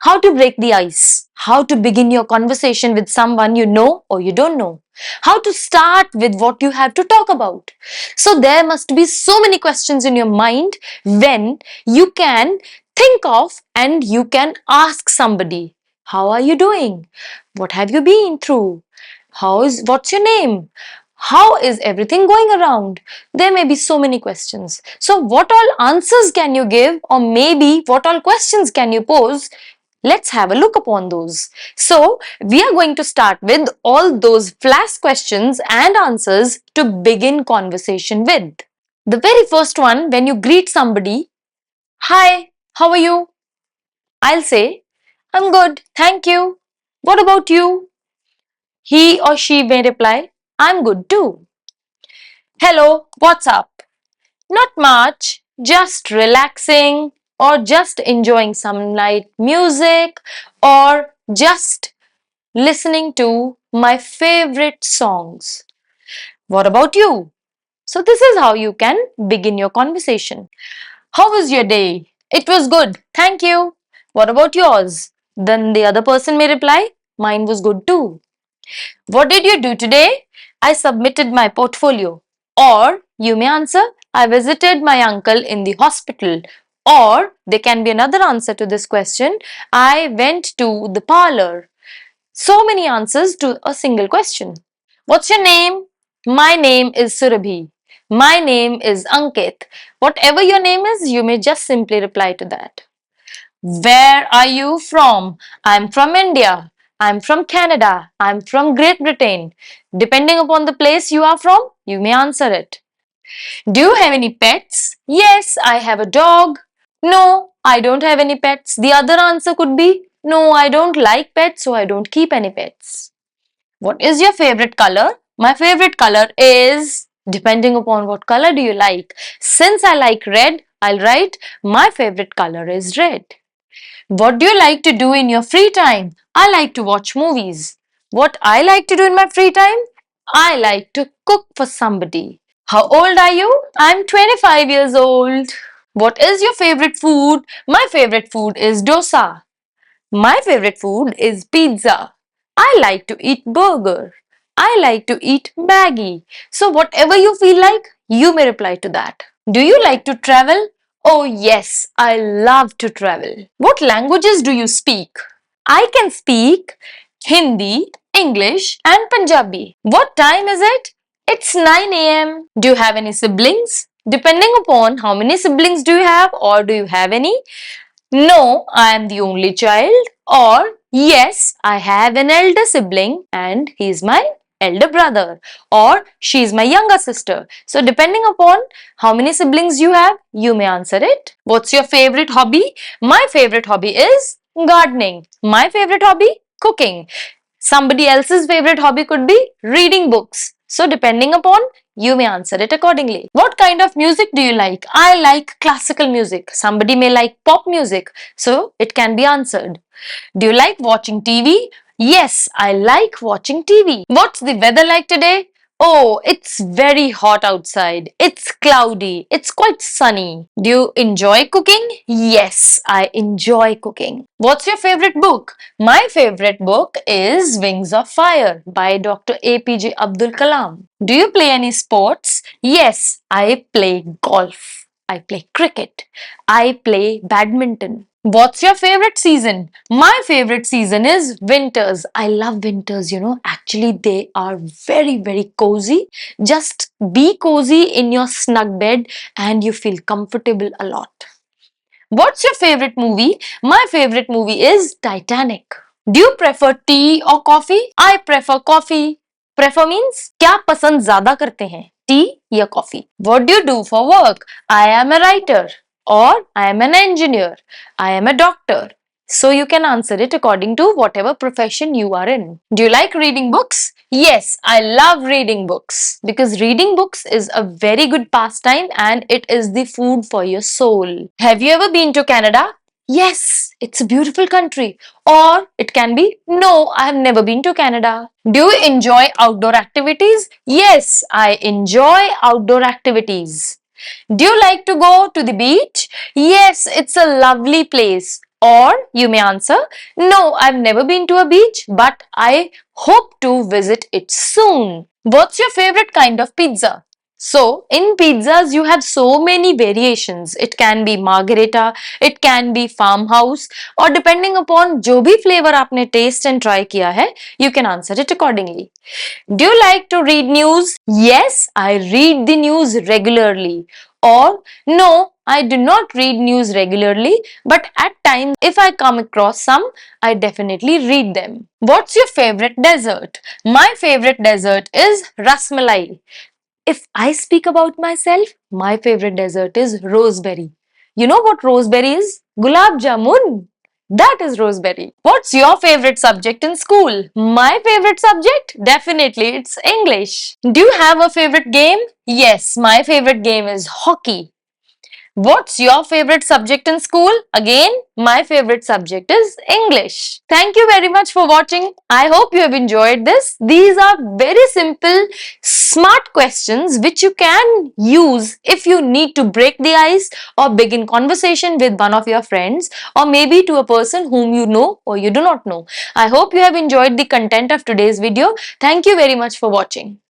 how to break the ice, how to begin your conversation with someone you know or you don't know, how to start with what you have to talk about. So there must be so many questions in your mind when you can think of and you can ask somebody, how are you doing? What have you been through? What's your name? How is everything going around? There may be so many questions. So what all answers can you give, or maybe what all questions can you pose? Let's have a look upon those. So we are going to start with all those flash questions and answers to begin conversation with. The very first one, when you greet somebody, hi, how are you? I'll say, I'm good, thank you. What about you? He or she may reply, I'm good too. Hello, what's up? Not much, just relaxing or just enjoying some light music or just listening to my favorite songs. What about you? So, this is how you can begin your conversation. How was your day? It was good, thank you. What about yours? Then the other person may reply, mine was good too. What did you do today? I submitted my portfolio. Or you may answer, I visited my uncle in the hospital. Or there can be another answer to this question, I went to the parlor. So many answers to a single question. What's your name? My name is Surabhi. My name is Ankit. Whatever your name is, you may just simply reply to that. Where are you from? I'm from India. I'm from Canada. I'm from Great Britain. Depending upon the place you are from, you may answer it. Do you have any pets? Yes, I have a dog. No, I don't have any pets. The other answer could be no, I don't like pets, so I don't keep any pets. What is your favorite color? My favorite color is, depending upon what color do you like. Since I like red, I'll write my favorite color is red. What do you like to do in your free time? I like to watch movies. What I like to do in my free time? I like to cook for somebody. How old are you? I'm 25 years old. What is your favorite food? My favorite food is dosa. My favorite food is pizza. I like to eat burger. I like to eat Maggie. So whatever you feel like, you may reply to that. Do you like to travel? Oh yes, I love to travel. What languages do you speak? I can speak Hindi, English and Punjabi. What time is it? It's 9 a.m. Do you have any siblings? Depending upon how many siblings do you have or do you have any? No, I am the only child. Or yes, I have an elder sibling and he's my elder brother. Or she's my younger sister. So depending upon how many siblings you have, you may answer it. What's your favorite hobby? My favorite hobby is gardening. My favorite hobby, cooking. Somebody else's favorite hobby could be reading books. So depending upon, you may answer it accordingly. What kind of music do you like? I like classical music. Somebody may like pop music. So it can be answered. Do you like watching TV? Yes, I like watching TV. What's the weather like today? Oh, it's very hot outside. It's cloudy. It's quite sunny. Do you enjoy cooking? Yes, I enjoy cooking. What's your favorite book? My favorite book is Wings of Fire by Dr. APJ Abdul Kalam. Do you play any sports? Yes, I play golf. I play cricket. I play badminton. What's your favorite season? My favorite season is winters. I love winters, Actually, they are very, very cozy. Just be cozy in your snug bed and you feel comfortable a lot. What's your favorite movie? My favorite movie is Titanic. Do you prefer tea or coffee? I prefer coffee. Prefer means क्या पसंद ज्यादा करते हैं? Tea या coffee? What do you do for work? I am a writer. Or I am an engineer. I am a doctor. So you can answer it according to whatever profession you are in. Do you like reading books? Yes, I love reading books because reading books is a very good pastime and it is the food for your soul. Have you ever been to Canada? Yes, it's a beautiful country. Or it can be, no, I have never been to Canada. Do you enjoy outdoor activities? Yes, I enjoy outdoor activities. Do you like to go to the beach? Yes, it's a lovely place. Or you may answer, no, I've never been to a beach, but I hope to visit it soon. What's your favorite kind of pizza? So, in pizzas, you have so many variations. It can be margherita, it can be farmhouse, or depending upon जो भी flavor आपने taste and try किया है, you can answer it accordingly. Do you like to read news? Yes, I read the news regularly. Or no, I do not read news regularly, but at times if I come across some, I definitely read them. What's your favorite dessert? My favorite dessert is rasmalai. If I speak about myself, my favorite dessert is roseberry. You know what roseberry is? Gulab jamun. That is roseberry. What's your favorite subject in school? My favorite subject? Definitely, it's English. Do you have a favorite game? Yes, my favorite game is hockey. What's your favorite subject in school? Again, my favorite subject is English. Thank you very much for watching. I hope you have enjoyed this. These are very simple, smart questions which you can use if you need to break the ice or begin conversation with one of your friends or maybe to a person whom you know or you do not know. I hope you have enjoyed the content of today's video. Thank you very much for watching.